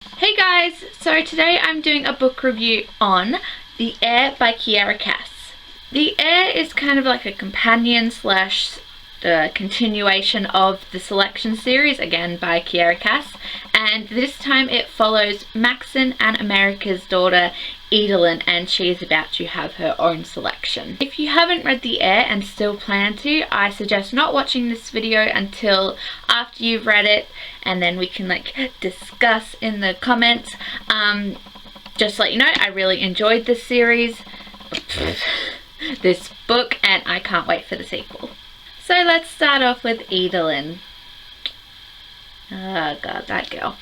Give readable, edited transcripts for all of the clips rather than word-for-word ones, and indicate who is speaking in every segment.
Speaker 1: Hey guys, so today I'm doing a book review on The Heir by Kiera. The Heir is kind of like a companion slash continuation of the Selection series, again by Kiera, and this time it follows Maxon and America's daughter Edelyn, and she is about to have her own selection. If you haven't read The Heir and still plan to, I suggest not watching this video until after you've read it, and then we can discuss in the comments. Just to let you know, I really enjoyed this series, this book, and I can't wait for the sequel. So let's start off with Edelyn. Oh god, that girl.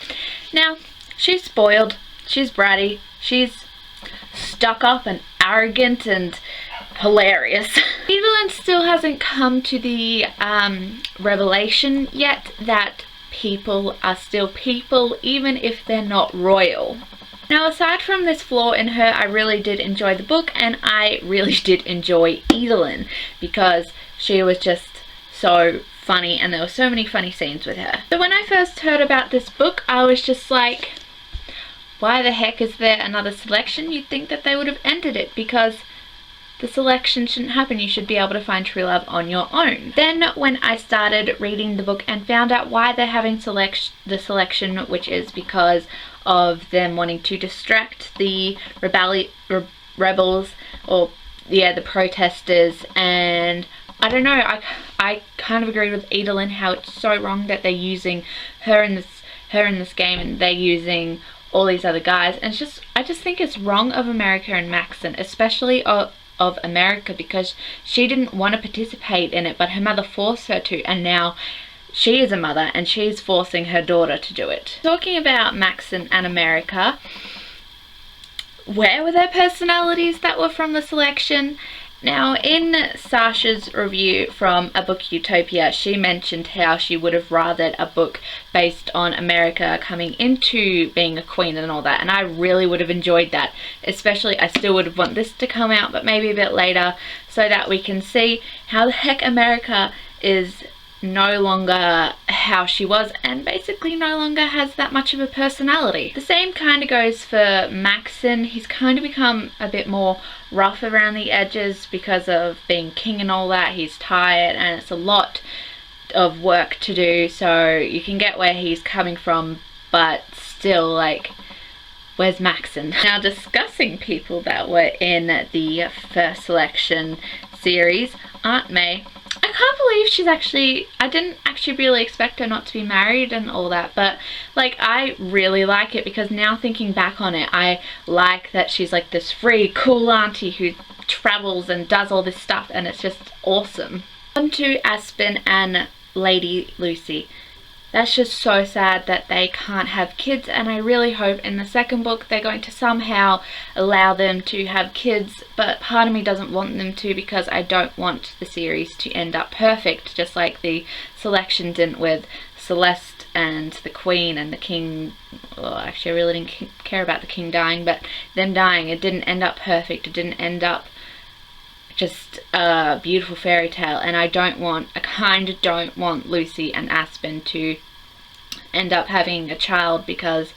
Speaker 1: Now, she's spoiled, she's bratty, she's stuck up and arrogant and hilarious. Edelyn still hasn't come to the revelation yet that people are still people even if they're not royal. Now, aside from this flaw in her, I really did enjoy the book, and I really did enjoy Edelyn because she was just so funny and there were so many funny scenes with her. So when I first heard about this book, I was just like, why the heck is there another selection? You'd think that they would have ended it because the selection shouldn't happen. You should be able to find true love on your own. Then when I started reading the book and found out why they're having the selection, which is because of them wanting to distract the rebels, or yeah, the protesters, and I don't know, I kind of agree with Edelyn how it's so wrong that they're using her in this game and they're using all these other guys, and I just think it's wrong of America and Maxon, especially of America, because she didn't want to participate in it, but her mother forced her to, and now she is a mother and she's forcing her daughter to do it. Talking about Maxon and America, where were their personalities that were from the selection? Now, in Sasha's review from A Book Utopia, she mentioned how she would have rathered a book based on America coming into being a queen and all that, and I really would have enjoyed that. Especially, I still would have wanted this to come out, but maybe a bit later, so that we can see how the heck America is no longer how she was and basically no longer has that much of a personality. The same kind of goes for Maxon. He's kind of become a bit more rough around the edges because of being king and all that. He's tired and it's a lot of work to do, so you can get where he's coming from, but still, like, where's Maxon? Now, discussing people that were in the first selection series, Aunt May. I can't believe I didn't actually really expect her not to be married and all that, but like, I really like it because now thinking back on it, I like that she's like this free, cool auntie who travels and does all this stuff, and it's just awesome. On to Aspen and Lady Lucy. That's just so sad that they can't have kids, and I really hope in the second book they're going to somehow allow them to have kids, but part of me doesn't want them to because I don't want the series to end up perfect, just like the selection didn't with Celeste and the Queen and the King. Well, actually I really didn't care about the King dying, but them dying, it didn't end up perfect, it didn't end up just a beautiful fairy tale, and I kind of don't want Lucy and Aspen to end up having a child, because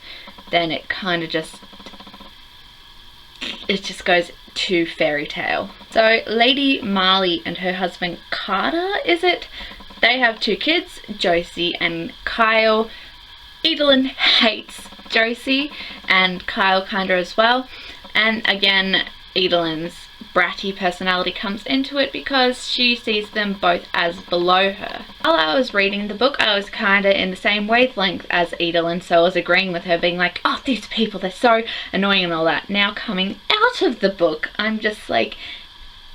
Speaker 1: then it kind of just goes to fairy tale. So Lady Marley and her husband Carter, they have 2 kids, Josie and Kyle. Edelyn hates Josie and Kyle kinda as well, and again Edelyn's bratty personality comes into it because she sees them both as below her. While I was reading the book, I was kinda in the same wavelength as Edelyn, so I was agreeing with her, being like, oh, these people, they're so annoying and all that. Now coming out of the book, I'm just like,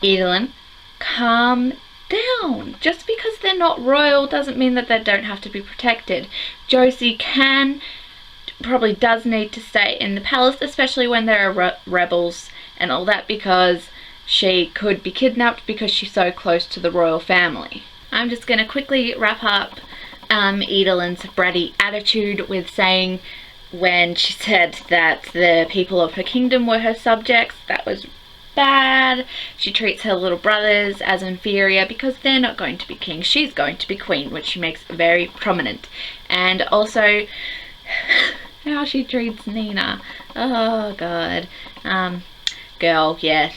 Speaker 1: Edelyn, calm down. Just because they're not royal doesn't mean that they don't have to be protected. Josie probably does need to stay in the palace, especially when there are rebels and all that, because she could be kidnapped because she's so close to the royal family. I'm just going to quickly wrap up Edelyn's bratty attitude with saying, when she said that the people of her kingdom were her subjects, that was bad. She treats her little brothers as inferior because they're not going to be king. She's going to be queen, which she makes very prominent. And also how she treats Nina. Oh god. Girl, yeah,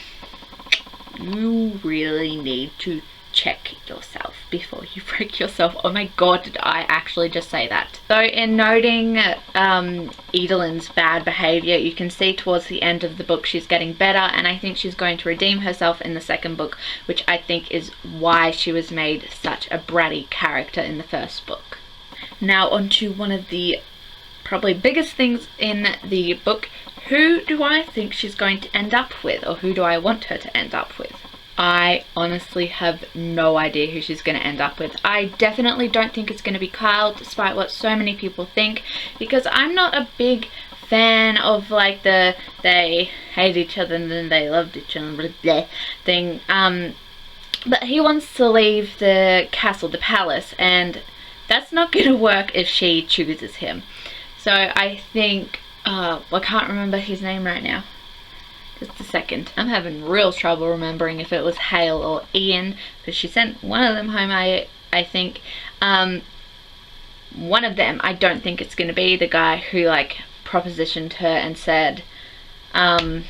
Speaker 1: you really need to check yourself before you break yourself. Oh my god, did I actually just say that? So in noting Edelin's bad behavior, you can see towards the end of the book she's getting better, and I think she's going to redeem herself in the second book, which I think is why she was made such a bratty character in the first book. Now on to one of the probably biggest things in the book. Who do I think she's going to end up with, or who do I want her to end up with? I honestly have no idea who she's going to end up with. I definitely don't think it's going to be Kyle, despite what so many people think, because I'm not a big fan of like the they hate each other and then they loved each other blah, blah, thing. But he wants to leave the castle, the palace, and that's not going to work if she chooses him. So I think, I can't remember his name right now. Just a second. I'm having real trouble remembering if it was Hale or Ian, because she sent one of them home, I think. One of them, I don't think it's going to be the guy who like propositioned her and said, why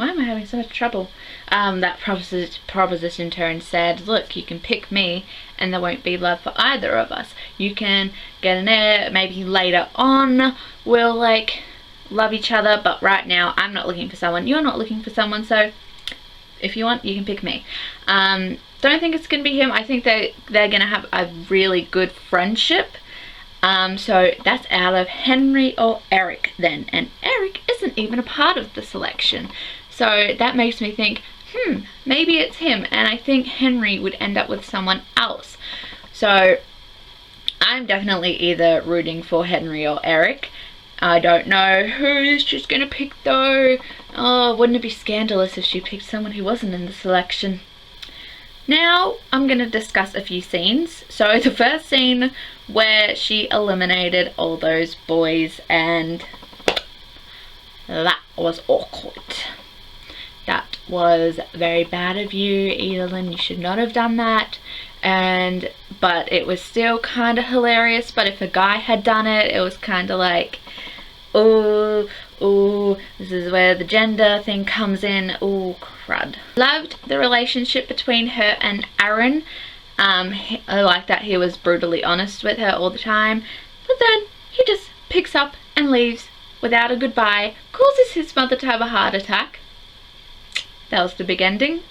Speaker 1: am I having so much trouble? That propositioned her and said, look, you can pick me and there won't be love for either of us. You can get an heir, maybe later on we'll like love each other, but right now I'm not looking for someone, you're not looking for someone, so if you want, you can pick me. Don't think it's gonna be him. I think they're gonna have a really good friendship. So that's out of Henry or Eric then, and Eric isn't even a part of the selection, so that makes me think, maybe it's him, and I think Henry would end up with someone else. So I'm definitely either rooting for Henry or Eric. I don't know who she's gonna pick though. Oh, wouldn't it be scandalous if she picked someone who wasn't in the selection? Now I'm gonna discuss a few scenes. So the first scene where she eliminated all those boys, and that was awkward. That was very bad of you, Edelyn. You should not have done that. But it was still kind of hilarious. But if a guy had done it, it was kind of like, oh, this is where the gender thing comes in. Oh, crud. Loved the relationship between her and Aaron. I like that he was brutally honest with her all the time. But then he just picks up and leaves without a goodbye. Causes his mother to have a heart attack. That was the big ending.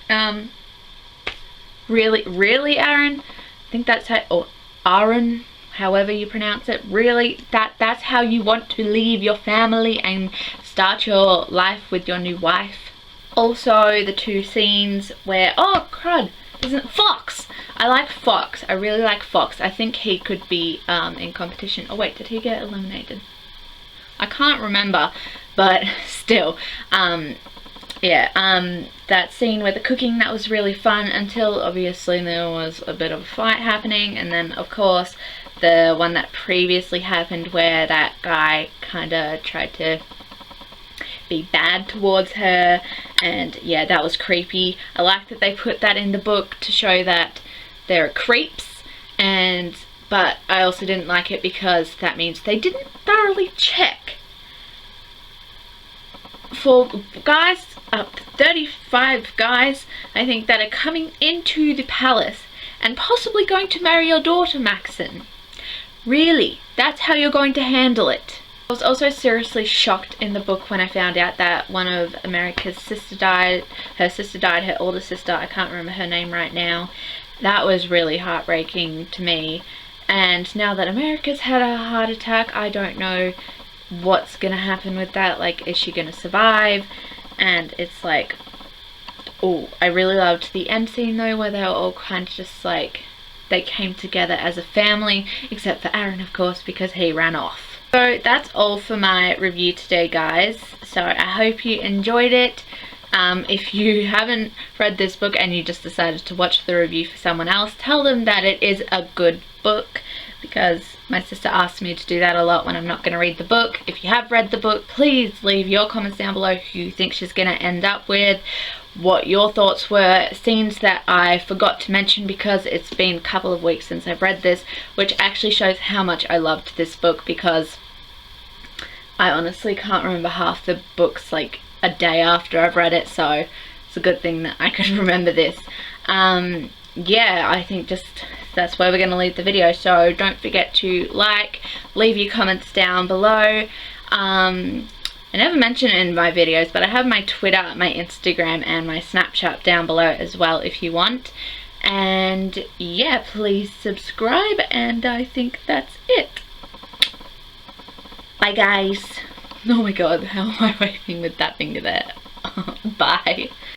Speaker 1: Really, Aaron? I think that's how, or Aaron, however you pronounce it. Really, that's how you want to leave your family and start your life with your new wife? Also, the two scenes where, oh crud, isn't Fox? I like Fox. I really like Fox. I think he could be in competition. Oh wait, did he get eliminated? I can't remember, but still, yeah, that scene with the cooking, that was really fun, until obviously there was a bit of a fight happening, and then of course the one that previously happened where that guy kind of tried to be bad towards her, and yeah, that was creepy. I like that they put that in the book to show that there are creeps, but I also didn't like it because that means they didn't thoroughly check. For guys, up to 35 guys, I think, that are coming into the palace and possibly going to marry your daughter, Maxon. Really? That's how you're going to handle it? I was also seriously shocked in the book when I found out that one of America's sister died. Her sister died, her older sister, I can't remember her name right now. That was really heartbreaking to me. And now that America's had a heart attack, I don't know what's gonna happen with that. Like, is she gonna survive? And it's like, oh, I really loved the end scene though, where they were all kind of just like, they came together as a family, except for Aaron, of course, because he ran off. So that's all for my review today, guys. So I hope you enjoyed it. If you haven't read this book and you just decided to watch the review for someone else, tell them that it is a good book. because my sister asks me to do that a lot when I'm not going to read the book. If you have read the book, please leave your comments down below who you think she's going to end up with, what your thoughts were, scenes that I forgot to mention because it's been a couple of weeks since I've read this, which actually shows how much I loved this book, because I honestly can't remember half the books like a day after I've read it, so it's a good thing that I could remember this. Yeah, I think just that's where we're going to leave the video, so don't forget to like, leave your comments down below. I never mention it in my videos, but I have my Twitter, my Instagram, and my Snapchat down below as well if you want. And yeah, please subscribe, and I think that's it. Bye guys. Oh my god, how am I waving with that finger there? Bye.